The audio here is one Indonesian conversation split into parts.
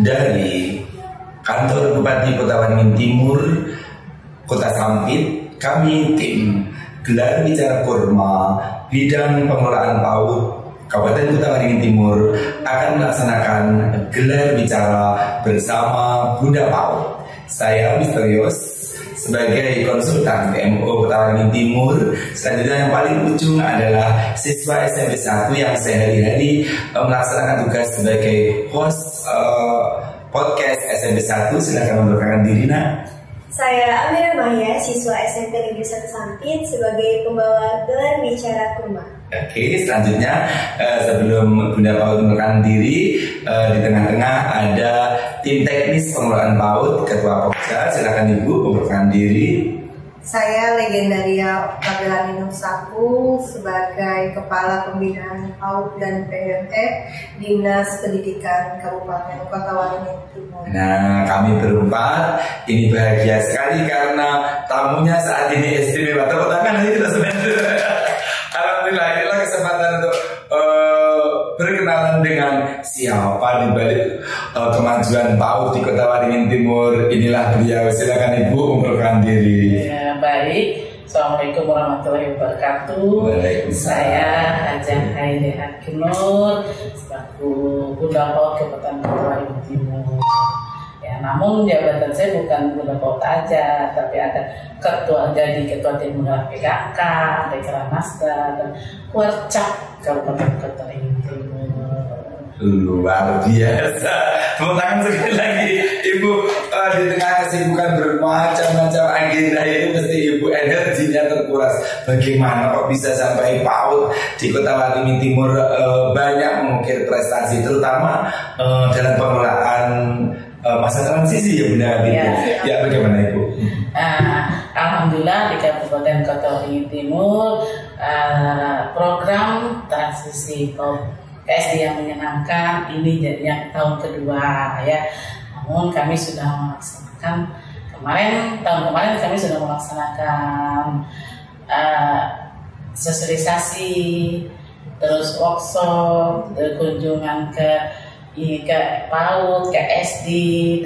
dari kantor Bupati Kota Waringin Timur, Kota Sampit, kami tim gelar bicara Kurma bidang pengelolaan PAUD Kabupaten Kota Waringin Timur akan melaksanakan gelar bicara bersama Bunda PAUD. Saya Misterius sebagai konsultan PMO Kota Waringin Timur. Selanjutnya yang paling ujung adalah siswa SMP 1 yang sehari-hari melaksanakan tugas sebagai host podcast SMP 1. Silakan memperkenalkan diri, Nak. Saya Amira Maya, siswa SMP Negeri 1 Sampit sebagai pembawa gelar bicara Kurma. Oke, selanjutnya sebelum Bunda PAUD memperkenalkan diri, di tengah-tengah ada tim teknis pengelolaan PAUD, Ketua Pokja. Silakan Ibu memperkenalkan diri. Saya Legendaria Oktaviani Nursaku sebagai Kepala Pembinaan PAUD dan PME Dinas Pendidikan Kabupaten Kota Waringin Timur. Nah, kami berempat ini bahagia sekali karena tamunya saat ini istimewa. Tepuk tangan nanti kita sebentar. Alhamdulillah, inilah kesempatan untuk berkenalan dengan siapa di balik kemajuan PAUD di Kota Waringin Timur. Inilah beliau. Silakan Ibu memperkenalkan diri. Ya, baik. Assalamualaikum warahmatullahi wabarakatuh. Saya Hajah Haide Hakim Nur selaku Bunda PAUD Kabupaten Kota Waringin Timur. Ya, namun jabatan saya bukan Bunda PAUD aja, tapi ada ketua tim PKK, Dekran Nasda, dan Kuarcap Kabupaten Kota Waringin Timur. Luar biasa. Tepuk tangan sekali lagi Ibu. Di tengah kesibukan bermacam-macam agenda ini mesti Ibu energinya terkuras. Bagaimana kok bisa sampai PAUD di Kota Waringin Timur banyak mengukir prestasi, terutama dalam pengelolaan masa transisi, ya Bunda? Ya, bagaimana Ibu? Alhamdulillah di Kabupaten Kota Waringin Timur program transisi PSD yang menyenangkan ini jadi yang tahun kedua ya. Namun kami sudah melaksanakan tahun kemarin kami sudah melaksanakan sosialisasi, terus workshop, kunjungan ke PAUD, ke SD,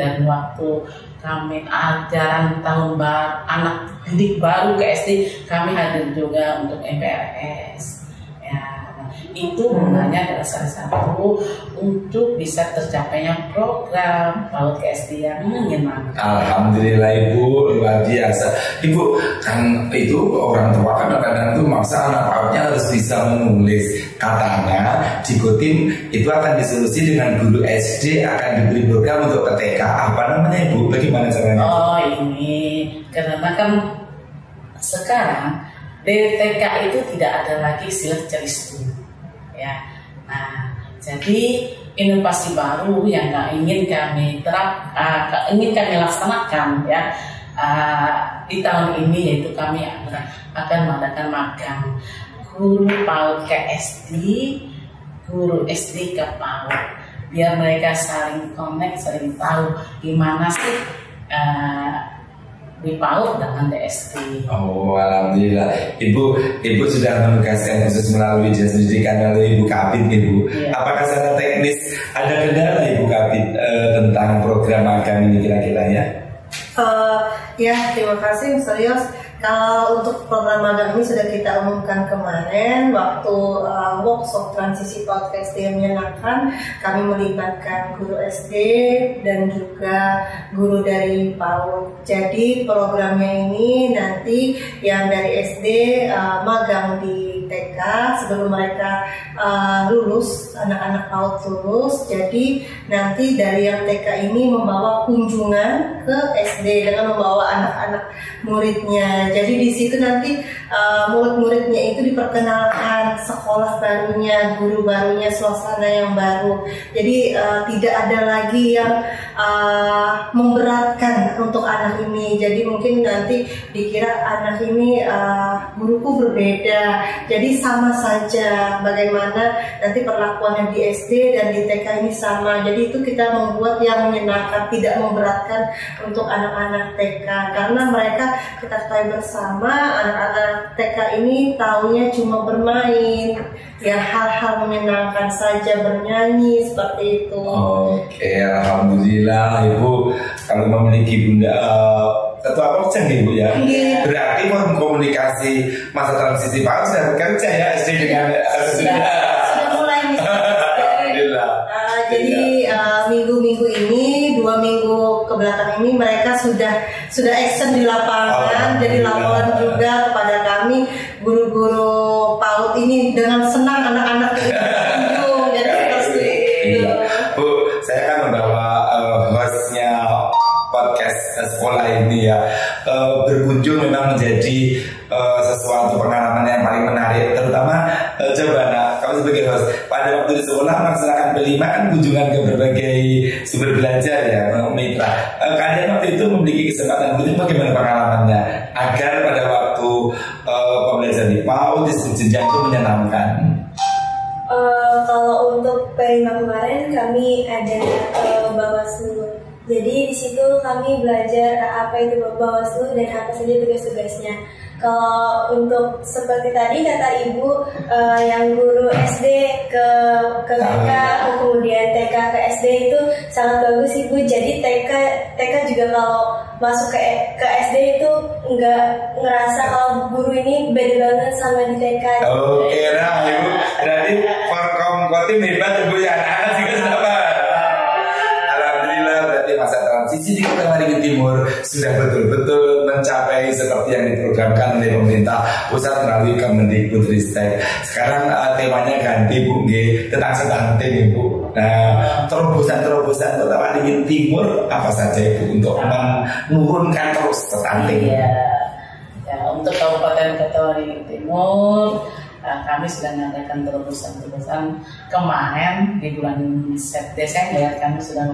dan waktu kami ajaran tahun baru anak didik baru ke SD kami hadir juga untuk MPLS. Itu gunanya adalah salah satu untuk bisa tercapainya program PAUD KSD yang menyenangkan. Alhamdulillah Ibu, luar biasa. Ibu, kan itu orang tua kan kadang-kadang itu maksa anak PAUD-nya harus bisa menulis. Katanya di Kotim itu akan disolusi dengan guru SD akan diberi program untuk TK. Apa namanya Ibu? Bagaimana caranya? Oh, ini karena kan sekarang di TK itu tidak ada lagi silat ceristu. Ya, nah, jadi inovasi baru yang ingin kami laksanakan ya di tahun ini, yaitu kami akan mengadakan magang guru PAUD ke SD, guru SD ke PAUD, biar mereka saling connect, saling tahu gimana sih di PAUD dengan DSD. Oh, alhamdulillah. Ibu sudah menugaskan khusus melalui dinas pendidikan oleh Ibu Kabid, Ibu. Ya. Apakah secara teknis ada kendala Ibu Kabid tentang program magang ini kira-kira ya? Ya, terima kasih Mas Rios. Kalau untuk program magang ini sudah kita umumkan kemarin waktu workshop transisi PAUD ke SD yang menyenangkan. Kami melibatkan guru SD dan juga guru dari PAUD. Jadi programnya ini nanti yang dari SD magang di TK sebelum mereka lulus, anak-anak PAUD lulus. Jadi nanti dari yang TK ini membawa kunjungan ke SD dengan membawa anak-anak muridnya. Jadi di situ nanti murid-muridnya itu diperkenalkan sekolah barunya, guru barunya, suasana yang baru. Jadi tidak ada lagi yang memberatkan untuk anak ini. Jadi mungkin nanti dikira anak ini guruku berbeda. Jadi jadi sama saja bagaimana nanti perlakuannya di SD dan di TK ini sama. Jadi itu kita membuat yang menyenangkan, tidak memberatkan untuk anak-anak TK, karena mereka kita ketahui bersama anak-anak TK ini taunya cuma bermain, ya hal-hal menyenangkan saja, bernyanyi seperti itu. Oke, alhamdulillah Ibu kalau memiliki bunda ketua pokja nih Bu ya. Iya. Berarti komunikasi masa transisi PAUD sudah bekerja ya SD dengan Sudah mulai alhamdulillah. Jadi minggu-minggu ini, 2 minggu kebelakang ini mereka sudah action di lapangan. Jadi laporan juga kepada kami guru-guru PAUD ini dengan senang anak-anak berkunjung. Jadi seperti itu. Bu, saya kan membawa hostnya podcast sekolah ini ya. Berkunjung memang menjadi sesuatu pengalaman yang paling menarik, terutama coba nak, kamu sebagai host pada waktu di sekolah melaksanakan berlima kan kunjungan ke berbagai sumber belajar ya, mitra. Kalian waktu itu memiliki kesempatan itu bagaimana pengalamannya agar pada waktu pembelajaran di PAUD di jenjang itu menyenangkan? Kalau untuk Perima kemarin kami ada Bawaslu. Jadi di situ kami belajar apa itu Bawaslu dan apa saja tugas-tugasnya. Kalau untuk seperti tadi kata Ibu, yang guru SD ke TK, kemudian TK ke SD itu sangat bagus Ibu. Jadi TK juga kalau masuk ke SD itu nggak ngerasa kalau guru ini beda banget sama di TK. Oke, nah Ibu berarti Forkom Kotim hebat Ibu ya, anak-anak juga sama. Alhamdulillah berarti masa transisi di Kota Waringin Timur sudah betul-betul mencapai seperti yang diprogramkan oleh pemerintah pusat melalui Kemendikbudristek. Sekarang temanya ganti Bu, tentang stunting Ibu. Nah, terobosan-terobosan Kota Waringin Timur apa saja Ibu untuk menurunkan terus stunting? Iya. Ya, untuk Kabupaten Kota Waringin Timur kami sudah mengadakan terobosan-terobosan. Kemarin di bulan Desember kami sudah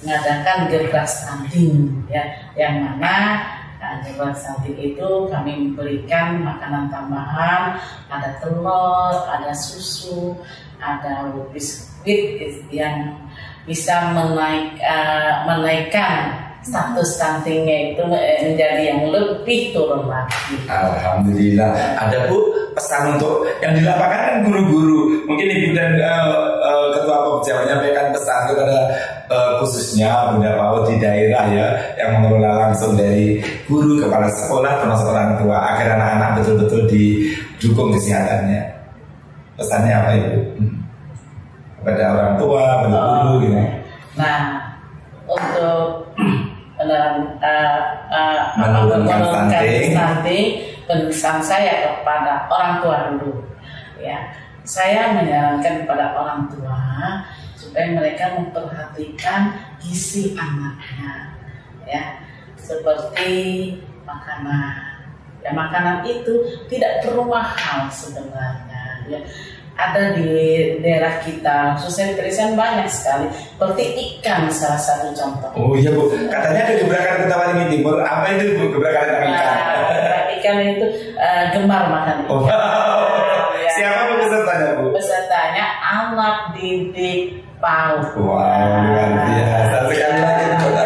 mengadakan gebrak stunting ya, yang mana gebrak stunting itu kami memberikan makanan tambahan, ada telur, ada susu, ada biskuit yang bisa menaikkan status stuntingnya itu menjadi yang lebih turun lagi. Alhamdulillah. Ada Bu pesan untuk yang di lapangan kan guru-guru, mungkin Ibu dan Ketua Pokja menyampaikan pesan kepada khususnya Bunda PAUD di daerah ya, yang mengelola langsung dari guru, kepala sekolah, termasuk orang tua, agar anak-anak betul-betul didukung kesehatannya. Pesannya apa Ibu? Kepada orang tua, kepada guru gitu. Nah, untuk menurunkan stunting, pesan saya kepada orang tua dulu ya, saya menyarankan kepada orang tua supaya mereka memperhatikan gizi anaknya ya, seperti makanan ya, makanan itu tidak perlu mahal sebenarnya ya. Ada di daerah kita, khususnya di Perisian banyak sekali, seperti ikan salah satu contoh. Oh iya Bu, katanya ada gebrakan Kota Waringin Timur. Apa itu Bu, gebrakan tentang ikan? Ikan itu gemar makan ikan. Oh, ya. Siapa Bu pesertanya Bu? Pesertanya anak didik PAUD. Wow, luar biasa. Sekali lagi Kota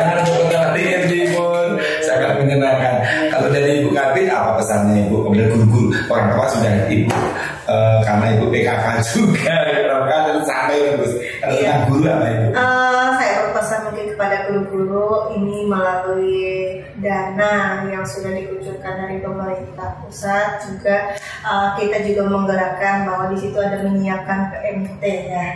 Waringin Timur sangat menyenangkan. Kalau dari Ibu Kabit apa pesannya Ibu kepada guru-guru? Orang tua sudah Ibu karena Ibu PKK juga, terus sampai terus. Kalau tentang guru apa Ibu? Saya berpesan mungkin kepada guru-guru ini melalui dana yang sudah dikucurkan dari pemerintah pusat, juga kita juga menggerakkan bahwa di situ ada menyiapkan PMT ya,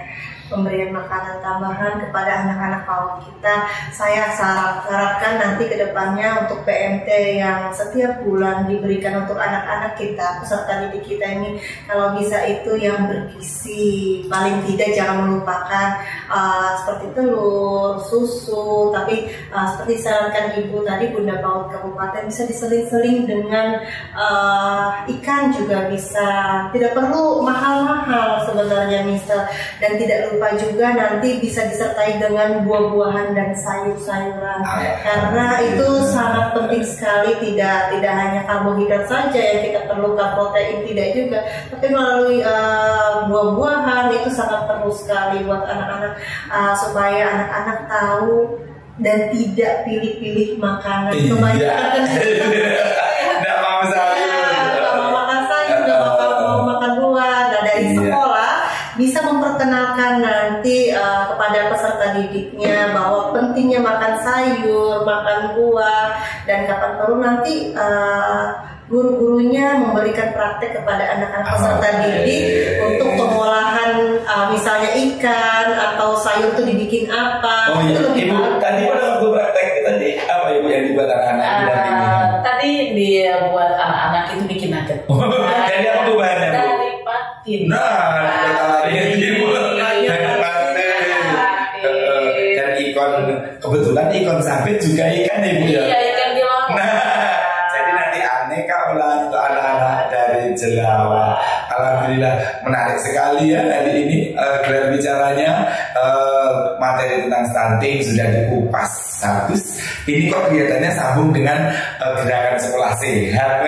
pemberian makanan tambahan kepada anak-anak PAUD kita. Saya harapkan nanti ke depannya untuk PMT yang setiap bulan diberikan untuk anak-anak kita, peserta didik kita ini, kalau bisa itu yang bergizi, paling tidak jangan melupakan seperti telur, susu, tapi seperti disarankan Ibu tadi, Bunda PAUD Kabupaten bisa diseling-seling dengan ikan juga bisa, tidak perlu mahal-mahal sebenarnya misal, dan tidak lupa lupa juga nanti bisa disertai dengan buah-buahan dan sayur-sayuran, karena itu sangat penting sekali. Tidak hanya karbohidrat saja yang kita perlukan, protein tidak juga, tapi melalui buah-buahan itu sangat perlu sekali buat anak-anak, supaya anak-anak tahu dan tidak pilih-pilih makanan. Kebanyakan nggak mau sayur, nggak mau makan sayur, nggak mau makan buah. Nah, dari sekolah bisa memperkenalkan nanti kepada peserta didiknya bahwa pentingnya makan sayur, makan buah, dan kapan perlu nanti guru-gurunya memberikan praktek kepada anak-anak peserta didik untuk pengolahan misalnya ikan atau sayur itu dibikin apa. Oh iya, Ibu tadi pada waktu praktek tadi apa Ibu yang dibuat anak-anak? Tadi dia buat anak-anak itu bikin nugget. Dari apa tuh bahannya? Dari patin. Dan ikon, kebetulan ikon sabit juga ikan Ibu ya. Iya, ikan di laut. Jadi nanti aneka olahan untuk anak-anak dari Jelawa. Alhamdulillah menarik sekali ya hari ini gelar bicaranya. Materi tentang stunting sudah dikupas habis. Ini kok kelihatannya sambung dengan gerakan sekolah sehat,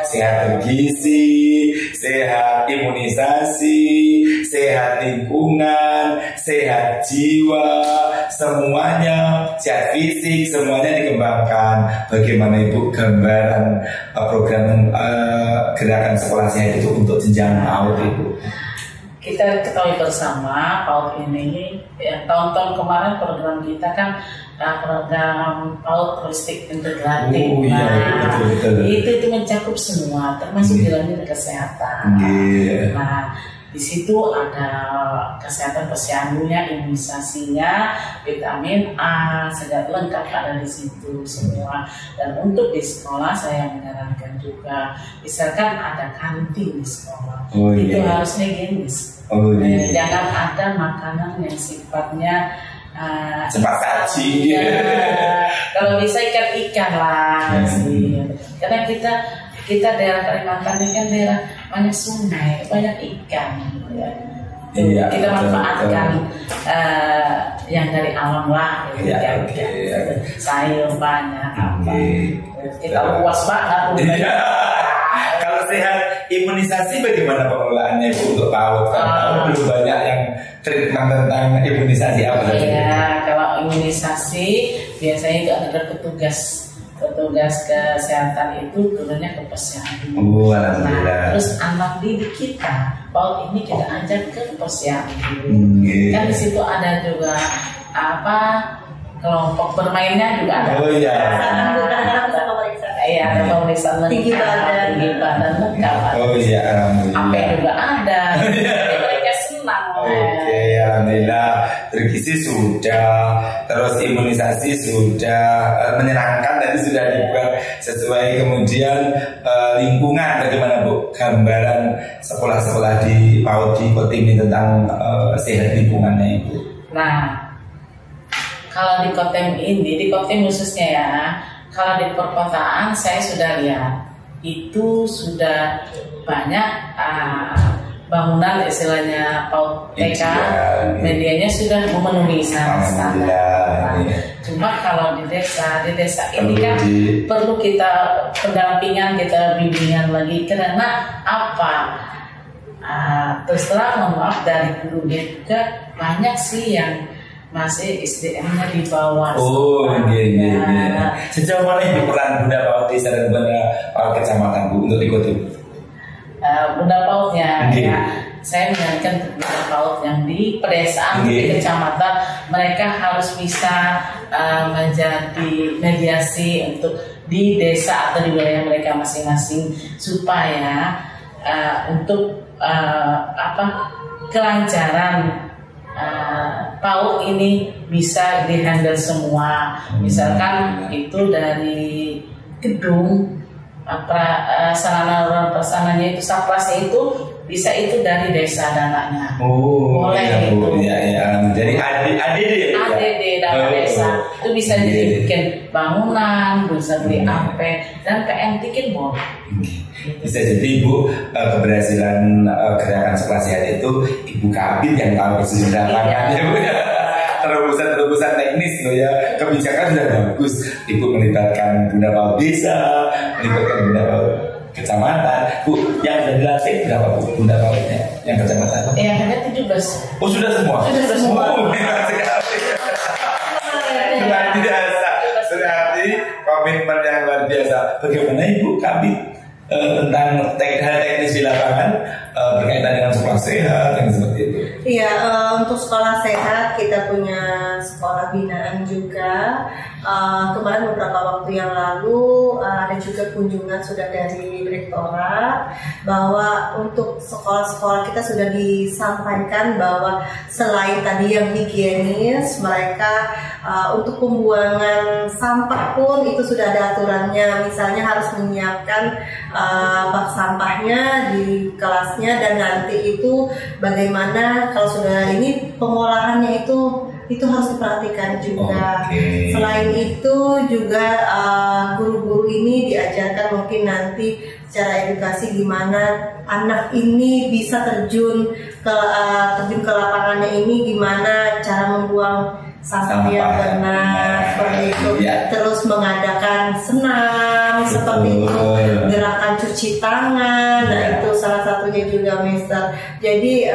sehat bergizi, sehat imunisasi, sehat lingkungan, sehat jiwa, semuanya sehat fisik, semuanya dikembangkan. Bagaimana Ibu gambaran program gerakan sekolah sehat itu untuk jenjang PAUD Ibu? Kita ketahui bersama PAUD ini ya, tahun-tahun kemarin program kita kan program PAUD holistik integratif. Oh, iya, betul. Itu mencakup semua, termasuk di dalamnya kesehatan. Nah, di situ ada kesehatan posyandunya, imunisasinya, vitamin A, segala lengkap ada di situ semua. Dan untuk di sekolah saya menyarankan juga, misalkan ada kantin di sekolah, itu harus higienis. Jangan ada makanan yang sifatnya cepat saji. Kalau bisa ikan lah sih. Karena kita daerah Kalimantan ini kan daerah banyak sungai, banyak ikan ya. Kita manfaatkan yang dari alam lah ikan. Sayur banyak kita luas banget. Kalau sehat imunisasi bagaimana pengelolaannya untuk PAUD? Kan belum banyak yang treatment tentang imunisasi apa saja? Ya, kalau imunisasi biasanya itu ada petugas kesehatan itu turunnya ke posyandu. Nah, terus anak didik kita PAUD ini kita ajak ke posyandu. Kan di situ ada juga kelompok bermainnya juga ada. Oh iya. Ada pemeriksaan tinggi badan lengkap. Oh iya, alhamdulillah. Apa juga ada. Mereka senang. Oke, alhamdulillah. Bergizi sudah, terus imunisasi sudah, menyenangkan tadi sudah dibuat sesuai. Kemudian lingkungan bagaimana Bu? Gambaran sekolah-sekolah di PAUD di Kotim ini tentang sehat lingkungannya Ibu. Nah, kalau di Kotim khususnya ya, kalau di perkotaan saya sudah lihat itu sudah banyak bangunan istilahnya PAUD TK, medianya sudah memenuhi standar. Cuma kalau di desa ini kan perlu kita pendampingan, kita bimbingan lagi. Karena apa? Terus terang mohon maaf dari gurunya juga banyak sih yang masih SDM-nya di bawah. Iya. Sejauh mana ini peran Bunda PAUD desa dan Bunda PAUD kecamatan Bu untuk ikut itu? Bunda PAUD-nya, saya menyarankan Bunda PAUD yang di pedesaan, di kecamatan, mereka harus bisa menjadi mediasi untuk di desa atau di wilayah mereka masing-masing supaya untuk kelancaran PAUD ini bisa dihandle semua. Misalkan itu dari gedung prasananya itu saplasnya itu bisa itu dari desa dananya. Oh, boleh iya, itu. Ya. Jadi ADD dana desa itu bisa dibikin bangunan, bisa beli AP dan PN tiket boleh. Bisa jadi Ibu keberhasilan gerakan sekolah sehat itu Ibu Kabit yang tahu persis lapangan ya Bu ya. Terobosan teknis loh ya, kebijakan sudah bagus. Ibu melibatkan Bunda Paut Desa, melibatkan Bunda Paut Kecamatan. Bu, yang sudah dilatih berapa Bu Bunda Pautnya yang kecamatan? Yang hanya 17. Oh sudah semua? Sudah semua. Luar biasa. Berarti komitmen yang luar biasa. Bagaimana Ibu Kabit tentang hal teknis di lapangan berkaitan dengan sekolah sehat yang seperti itu? Iya, untuk sekolah sehat kita punya sekolah binaan juga. Kemarin beberapa waktu yang lalu ada juga kunjungan sudah dari Rektorat bahwa untuk sekolah-sekolah kita sudah disampaikan bahwa selain tadi yang higienis, mereka untuk pembuangan sampah pun itu sudah ada aturannya. Misalnya harus menyiapkan bak sampahnya di kelasnya, dan nanti itu bagaimana kalau sudah ini pengolahannya itu harus diperhatikan juga. Okay. Selain itu juga guru-guru ini diajarkan mungkin nanti secara edukasi gimana anak ini bisa terjun ke lapangannya ini, gimana cara membuang sampah yang benar seperti itu. Ya. Terus mengadakan senam seperti itu, gerakan cuci tangan. Nah itu salah satunya juga Mister. Jadi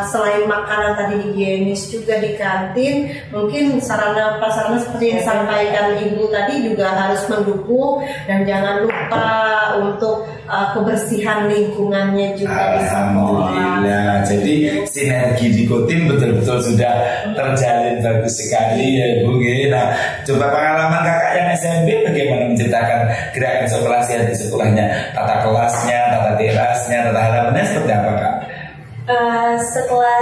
selain makanan tadi higienis juga di kantin, mungkin sarana prasarana seperti yang disampaikan Ibu tadi juga harus mendukung, dan jangan lupa untuk kebersihan lingkungannya juga di sekolah. Alhamdulillah. Jadi sinergi di Kotim betul-betul sudah terjalin bagus sekali ya Bu. Nah, coba pengalaman kakak yang SMP bagaimana menceritakan gerakan sekolah sehat di sekolahnya, tata kelasnya, tata terasnya, tata halamannya seperti apa Kak? Setelah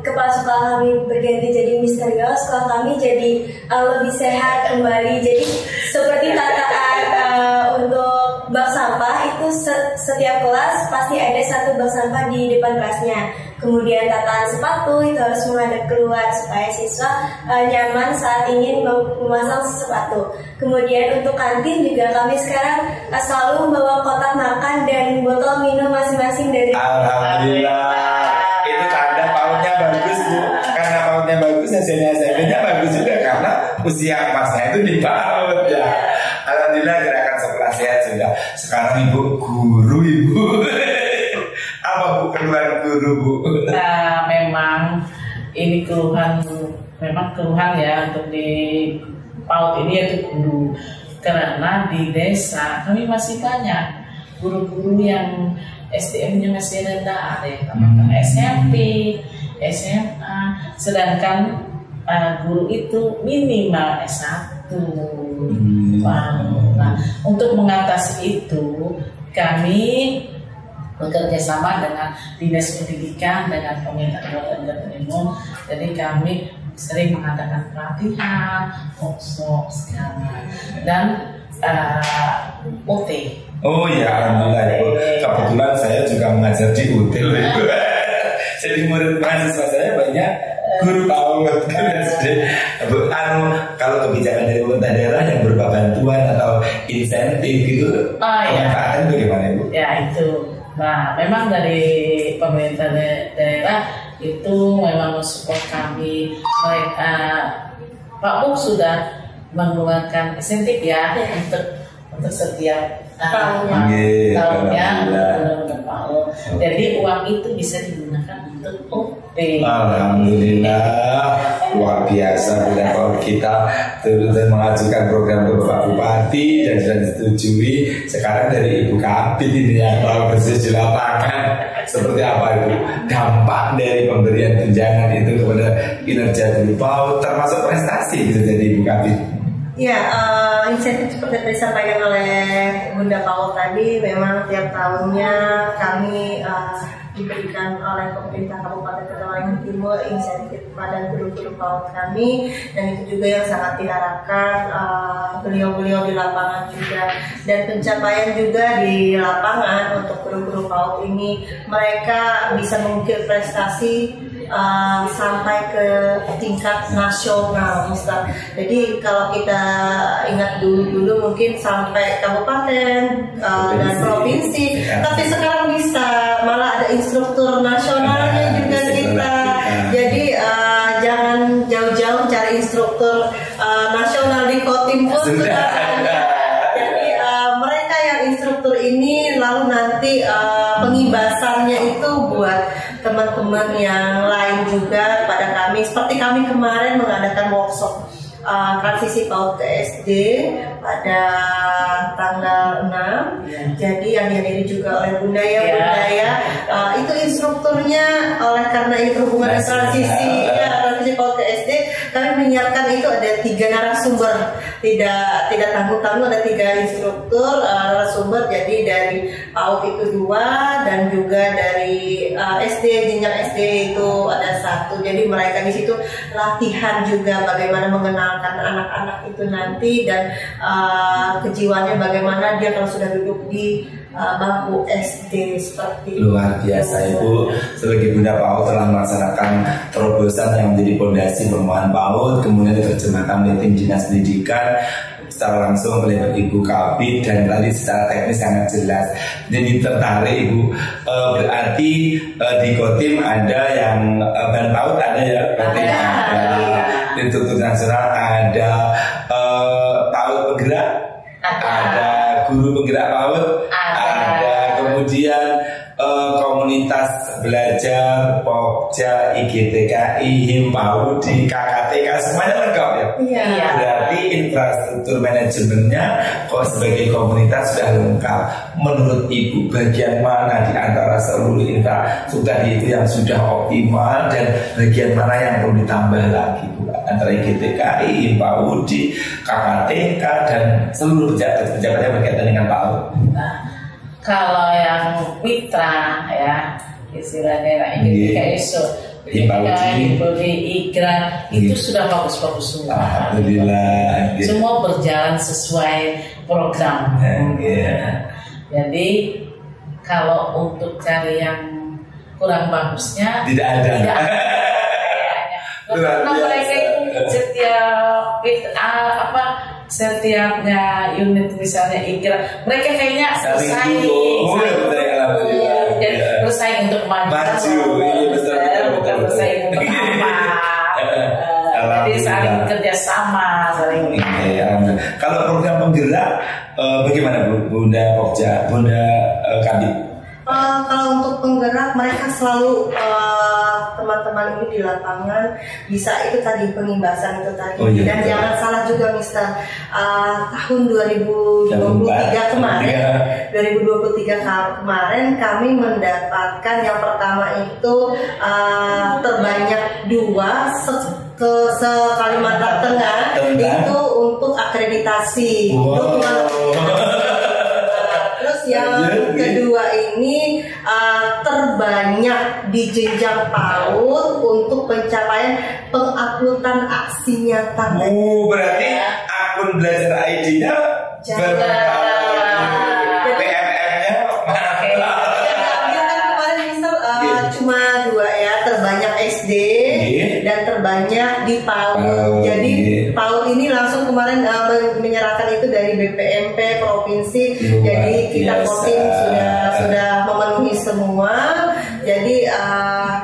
kepala sekolah kami berganti jadi misterius, sekolah kami jadi lebih sehat kembali. Jadi seperti tataan untuk bak sampah itu setiap kelas pasti ada satu bak sampah di depan kelasnya. Kemudian tataan sepatu itu harus menghadap keluar supaya siswa nyaman saat ingin memasang sepatu. Kemudian untuk kantin juga kami sekarang selalu membawa kotak makan dan botol minum masing-masing dari. Alhamdulillah. Itu tanda pautnya bagus Bu. Karena pautnya bagus, hasilnya SMP-nya bagus juga karena usia emasnya itu di PAUD ya. Alhamdulillah gerakan sekolah sehat sudah. Sekarang Ibu guru Ibu. Apa Bu keluhan guru Bu? Nah, memang ini keluhan ya untuk di PAUD ini, yaitu guru. Karena di desa kami masih banyak guru-guru yang SDM-nya masih rendah, ada yang SMP, SMA, sedangkan guru itu minimal S1. Nah, untuk mengatasi itu kami bekerja sama dengan Dinas Pendidikan, dengan Pemerintah Kabupaten Karimun. Jadi kami sering mengadakan pelatihan, workshop sekarang, dan UT. Oh ya Alhamdulillah Ibu. Kebetulan saya juga mengajar di UT loh Ibu. Jadi murid mahasiswa saya banyak guru PAUD, guru SD. Kalau kebijakan dari pemerintah daerah yang berupa bantuan atau insentif gitu, pemanfaatan bagaimana Ibu? Ya itu. Nah, memang dari pemerintah daerah itu memang mensupport kami. Pak Bu sudah mengeluarkan insentif ya untuk setiap tahunnya untuk PAUD. Jadi uang itu bisa digunakan untuk OP. Alhamdulillah, luar biasa Bunda Paut kita terus mengajukan program ke Bapak Bupati dan sudah disetujui. Sekarang dari Ibu Kabit ini yang tahu persis di lapangan seperti apa Ibu dampak dari pemberian tunjangan itu kepada kinerja Guru PAUD termasuk prestasi bisa jadi Ibu Kabit. Ya, insentif seperti yang disampaikan oleh Bunda Paul tadi, memang tiap tahunnya kami diberikan oleh pemerintah Kabupaten Kota Timur insentif pada guru-guru PAUD kami, dan itu juga yang sangat diharapkan beliau-beliau di lapangan juga, dan pencapaian juga di lapangan untuk guru-guru PAUD ini, mereka bisa mengukir prestasi sampai ke tingkat nasional, Mister. Jadi kalau kita ingat dulu mungkin sampai kabupaten dan provinsi, tapi sekarang bisa malah ada instruktur nasionalnya juga kita. Jadi jangan jauh-jauh cari instruktur nasional di Kotim pun sudah ada. Jadi mereka yang instruktur ini lalu nanti pengimbasannya itu buat teman-teman yang lain juga pada kami. Seperti kami kemarin mengadakan workshop transisi PAUD ke SD pada tanggal 6. Jadi yang dihadiri juga oleh Bunda itu instrukturnya oleh karena itu hubungan transisi PAUD ke SD, kami menyiapkan itu ada 3 narasumber, tidak tanggung-tanggung, ada 3 instruktur narasumber. Jadi dari PAUD itu 2 dan juga dari SD, jenjang SD itu ada 1. Jadi mereka di situ latihan juga bagaimana mengenalkan anak-anak itu nanti, dan kejiwaannya bagaimana dia kalau sudah duduk di bangku SD seperti luar biasa Ibu. Sebagai Bunda PAUD telah melaksanakan terobosan yang menjadi fondasi pengembangan PAUD, kemudian diterjemahkan oleh tim dinas pendidikan secara langsung oleh Ibu Kabid, dan tadi secara teknis sangat jelas. Jadi tertarik Ibu, berarti di Kotim ada yang ban PAUD ada ya? Berarti ada Institut Nasional, ada PAUD penggerak, ada guru penggerak PAUD, ada kemudian komunitas belajar Pokja, IGTKI, Himpawudi, KKTK, semuanya lengkap ya? Iya. Berarti infrastruktur manajemennya kok sebagai komunitas sudah lengkap. Menurut Ibu, bagian mana di antara seluruh infrastruktur itu yang sudah optimal, dan bagian mana yang perlu ditambah lagi Bu? Antara IGTKI, Himpawudi, KKTK, dan seluruh pejabat-pejabat yang berkaitan dengan PAUD. Kalau yang mitra ya istilahnya IGTKI Himpawudi, IGRA itu sudah bagus-bagus semua. Alhamdulillah. Semua berjalan sesuai program. Jadi kalau untuk cari yang kurang bagusnya tidak ada. Karena mereka itu setiapnya unit misalnya IGRA, mereka kayaknya bersaing. Jadi bersaing untuk maju. Bukan bersaing untuk apa. Jadi saling kerjasama, saling. Kalau program penggerak bagaimana Bunda Pokja, Bunda Kabid? Kalau untuk penggerak, mereka selalu teman-teman ini di lapangan bisa itu tadi pengimbasan itu tadi. Dan jangan salah juga Mister, tahun 2023 kemarin kami mendapatkan yang pertama itu terbanyak 2 se Kalimantan Tengah itu untuk akreditasi. Terus yang kedua ini terbanyak di jenjang PAUD untuk pencapaian penguploadan aksi nyata. Berarti akun belajar ID-nya PMM-nya kemarin misal cuma 2 ya, terbanyak SD dan terbanyak di PAUD. Jadi PAUD ini langsung kemarin menyerahkan itu dari BPMP provinsi. Jadi kita Kotim sudah memenuhi semua. Jadi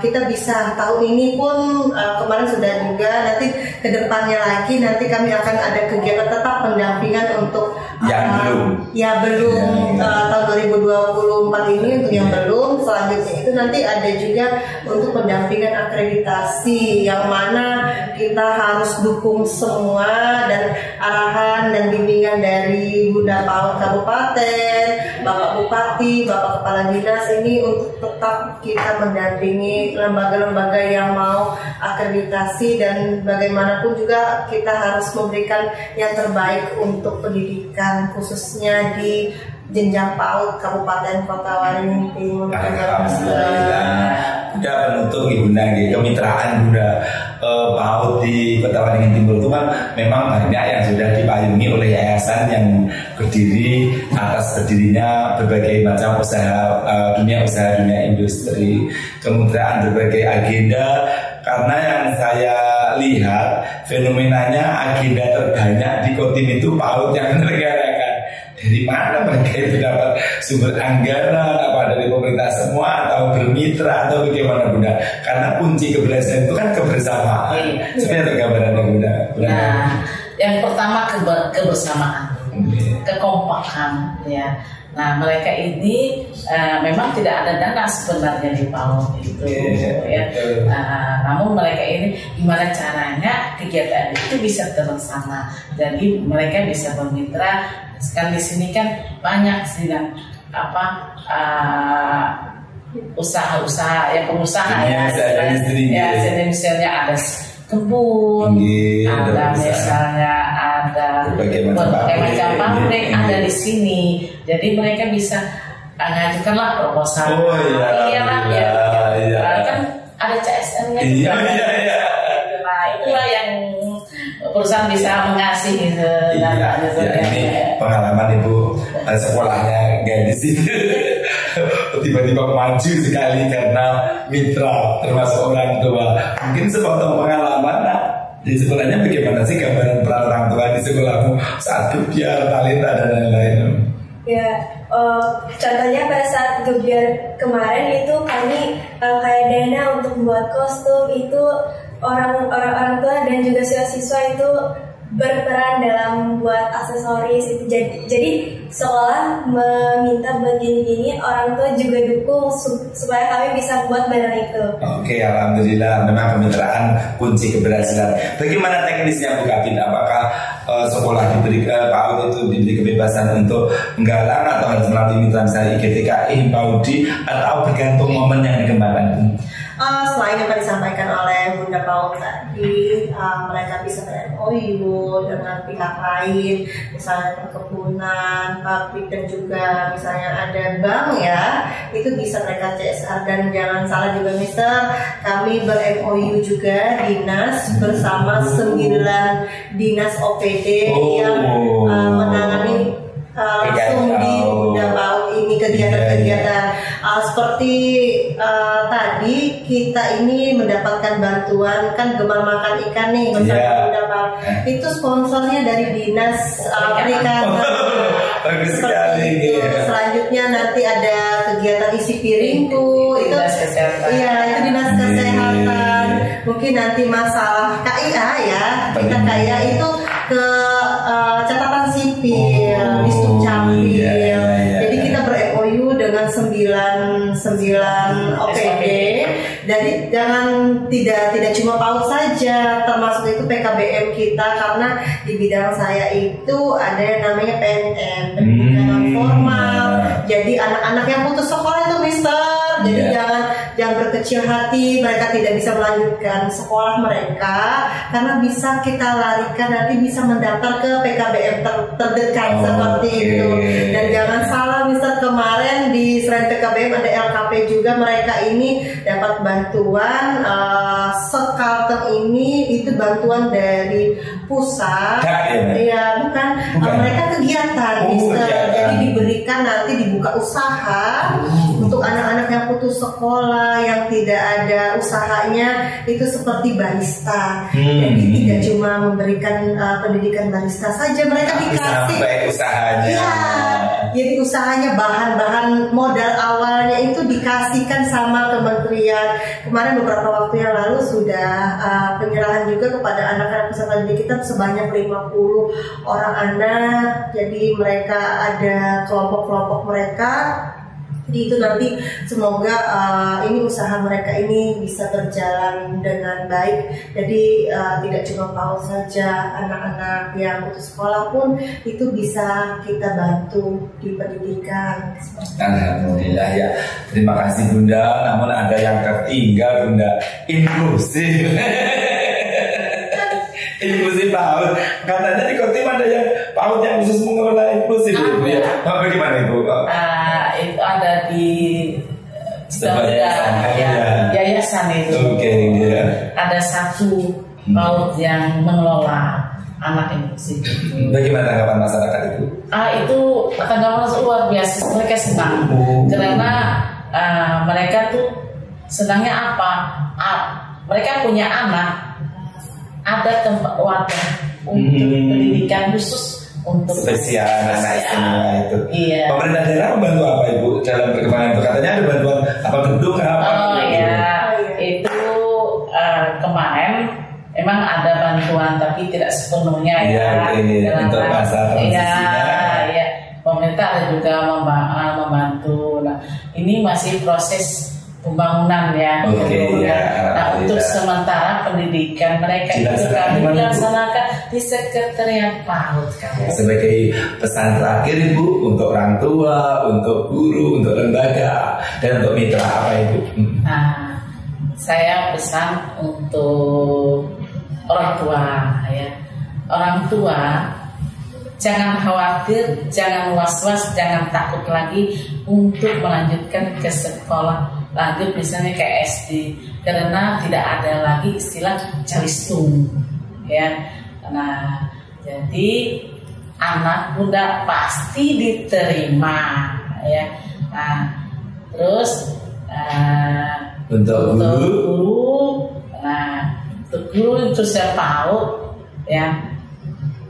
kita bisa tahun ini pun kemarin sudah juga, nanti kedepannya lagi nanti kami akan ada kegiatan tetap pendampingan untuk yang belum tahun 2024 ini untuk yang belum. Selanjutnya itu nanti ada juga untuk pendampingan akreditasi yang mana kita harus dukung semua, dan arahan dan bimbingan dari Bunda PAUD Kabupaten, Bapak Bupati, Bapak Kepala Dinas ini untuk tetap kita mendampingi lembaga-lembaga yang mau akreditasi, dan bagaimanapun juga kita harus memberikan yang terbaik untuk pendidikan khususnya di jenjang PAUD Kabupaten Kota Waringin Timur. Udah penutup Bunda, kemitraan Bunda PAUD di Kota Waringin Timur itu kan memang banyak yang sudah dipayungi oleh yayasan yang berdiri atas berdirinya berbagai macam usaha, dunia industri, kemitraan berbagai agenda. Karena yang saya lihat fenomenanya agenda terbanyak di Kodim itu PAUD yang menyelenggarakan. Dari mana mereka itu dapat sumber anggaran, apa dari pemerintah semua atau bermitra atau bagaimana Bunda? Karena kunci keberhasilan itu kan kebersamaan. Sebenarnya ada gambarannya Bunda. Nah, yang pertama kebersamaan, kekompakan ya. Nah, mereka ini memang tidak ada dana sebenarnya di PAUD itu ya. Namun mereka ini gimana caranya kegiatan itu bisa terlaksana. Jadi mereka bisa bermitra. Kan di sini kan banyak sedang usaha-usaha ya, pengusaha ya, misalnya ada kebun, ada misalnya ada berbagai macam pabrik ada di sini. Jadi mereka bisa ngajukanlah proposal. Kan ada CSR-nya juga. Nah, itulah yang perusahaan bisa mengasih gitu. Ini pengalaman Ibu sekolahnya gadis itu tiba-tiba maju sekali karena mitra termasuk orang tua. Mungkin sepotong pengalaman di sekolahnya bagaimana sih gambaran peran orang tua di sekolahmu saat gebiar, talenta dan lain-lain? Ya, contohnya pada saat gebiar kemarin itu kami kayak dana untuk membuat kostum itu orang tua dan juga siswa itu berperan dalam buat aksesoris itu. Jadi sekolah meminta begini-gini, orang tua juga dukung supaya kami bisa buat barang itu. Oke, alhamdulillah memang kemitraan kunci keberhasilan. Bagaimana teknisnya Bu Kabin? Apakah sekolah diberi PAUD itu diberi kebebasan untuk menggalang atau harus melalui mitra misalnya IGTKI, PAUDI atau bergantung momen yang dikembangkan? Selain yang disampaikan oleh Bunda PAUD tadi, mereka bisa ber-MOU dengan pihak lain, misalnya perkebunan, pabrik, dan juga misalnya ada bank ya, itu bisa mereka CSR. Dan jangan salah juga Mister, kami ber-MOU juga dinas bersama 9 dinas OPD yang menangani langsung di Bunda PAUD ini kegiatan-kegiatan seperti tadi kita ini mendapatkan bantuan kan gemar makan ikan nih bersama Bunda PAUD, itu sponsornya dari dinas perikanan. Bagus sekali. Selanjutnya nanti ada kegiatan isi piringku itu itu dinas kesehatan. Mungkin nanti masalah KIA ya, kita KIA itu ke catatan sipil di Sukcapil. Jadi kita ber-MOU dengan 9 OPD. Jadi jangan tidak cuma PAUD saja, termasuk itu PKBM kita, karena di bidang saya itu ada yang namanya PNM, pendidikan non formal. Jadi anak-anak yang putus sekolah itu Mister, jadi jangan berkecil hati, mereka tidak bisa melanjutkan sekolah mereka karena bisa kita larikan, nanti bisa mendaftar ke PKBM terdekat seperti itu. Dan jangan salah Mister, kemarin di selain PKBM ada LKP juga, mereka ini dapat bantuan sekarang ini itu bantuan dari pusat. Iya, bukan. Mereka kegiatan Mister. Jadi diberikan nanti dibuka usaha untuk anak-anak yang putus sekolah, yang tidak ada usahanya, itu seperti barista. Jadi tidak cuma memberikan pendidikan barista saja, mereka dikasih usahanya. Ya, jadi usahanya bahan-bahan modal awalnya itu dikasihkan sama kementerian. Kemarin beberapa waktu yang lalu sudah penyerahan juga kepada anak-anak peserta didik kita sebanyak 50 orang anak. Jadi mereka ada kelompok-kelompok mereka Jadi itu nanti semoga ini usaha mereka ini bisa berjalan dengan baik. Jadi tidak cuma PAUD saja, anak-anak yang putus sekolah pun itu bisa kita bantu di pendidikan. Alhamdulillah ya. Terima kasih Bunda. Namun ada yang tertinggal Bunda, inklusif. Inklusif PAUD. Katanya di Kotim ada yang PAUD yang khusus mengelola inklusif. Ya. Bagaimana Ibu? Itu ada di yayasan itu. Ya. Ada satu PAUD yang mengelola anak inklusif. Bagaimana tanggapan masyarakat itu? Itu tanggapan luar biasa, mereka senang karena mereka tuh senangnya apa? Mereka punya anak, ada tempat wadah untuk pendidikan khusus untuk spesial anak istimewa itu. Iya. Pemerintah daerah membantu apa Ibu dalam perkembangan itu? Katanya ada bantuan apa gedung apa? Itu kemarin memang ada bantuan tapi tidak sepenuhnya untuk masa transisinya. Iya. Pemerintah ada juga membantu. Nah, ini masih proses pembangunan ya. Untuk sementara pendidikan mereka itu kami laksanakan di sekretariat PAUD. Sebagai pesan terakhir Ibu untuk orang tua, untuk guru, untuk lembaga dan untuk mitra apa Ibu? Saya pesan untuk orang tua ya. Orang tua jangan khawatir, jangan was-was, jangan takut lagi untuk melanjutkan ke sekolah lanjut misalnya ke SD, karena tidak ada lagi istilah calistung ya. Nah, jadi anak Bunda pasti diterima ya. Nah, terus untuk guru, untuk guru itu saya tahu ya,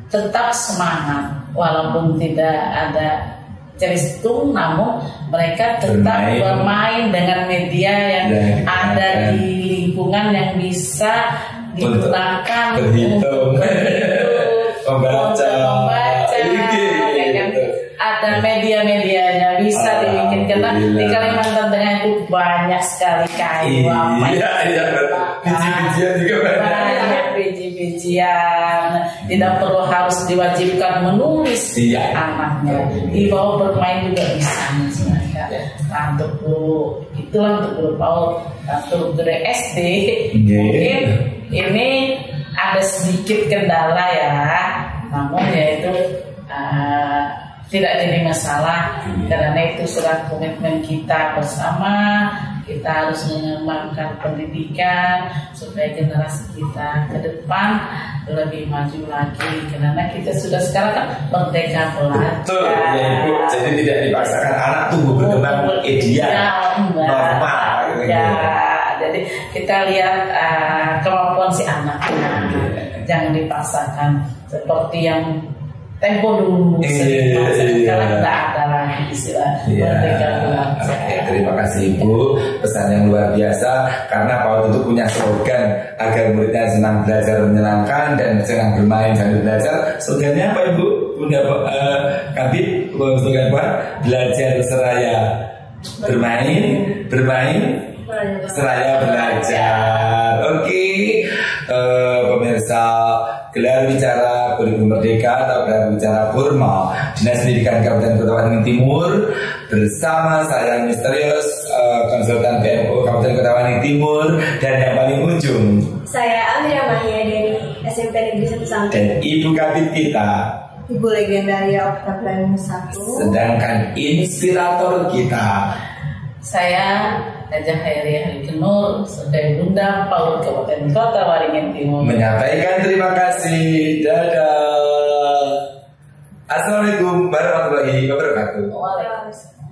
tetap semangat walaupun tidak ada calistung, namun mereka tetap bermain dengan media yang ada di lingkungan yang bisa digunakan untuk membaca. Ada media-medianya bisa dibikin, karena di Kalimantan Tengah itu banyak sekali kayu, biji-bijian juga banyak biji-bijian. Tidak perlu harus diwajibkan menulis anaknya, di bawah bermain juga bisa misalnya. Nah, untuk guru itulah untuk guru PAUD. Untuk guru SD mungkin ini ada sedikit kendala ya, namun yaitu tidak jadi masalah, karena itu sudah komitmen kita bersama. Kita harus mengembangkan pendidikan supaya generasi kita ke depan lebih maju lagi, karena kita sudah sekarang kan merdeka belajar. Betul ya Ibu. Jadi tidak dipaksakan anak tumbuh berkembang ideal, normal. Jadi kita lihat kemampuan si anaknya, jangan dipaksakan seperti yang tempo dulu. Sekarang tidak ada lagi istilah merdeka belajar. Terima kasih Ibu, pesan yang luar biasa. Karena PAUD itu punya slogan agar muridnya senang belajar menyenangkan dan senang bermain sambil belajar. Slogannya apa Ibu? Bunda Kabit, slogan apa? Belajar seraya bermain, bermain seraya belajar. Oke, pemirsa, gelar bicara kurikulum merdeka atau gelar bicara Kurma Dinas Pendidikan Kabupaten Kota Waringin Timur bersama saya misterius konsultan PMO Kabupaten Kota Waringin Timur, dan yang paling ujung saya Amira Mahia dari SMP Negeri 1 Sampit, dan Ibu Kabit kita Ibu Legendaria Oktaviani 1. Sedangkan inspirator kita saya Hajah Hairiah Nur sebagai Bunda PAUD Kabupaten Kota Waringin Timur menyampaikan terima kasih. Dadah. Assalamualaikum warahmatullahi wabarakatuh. Waalaikumsalam.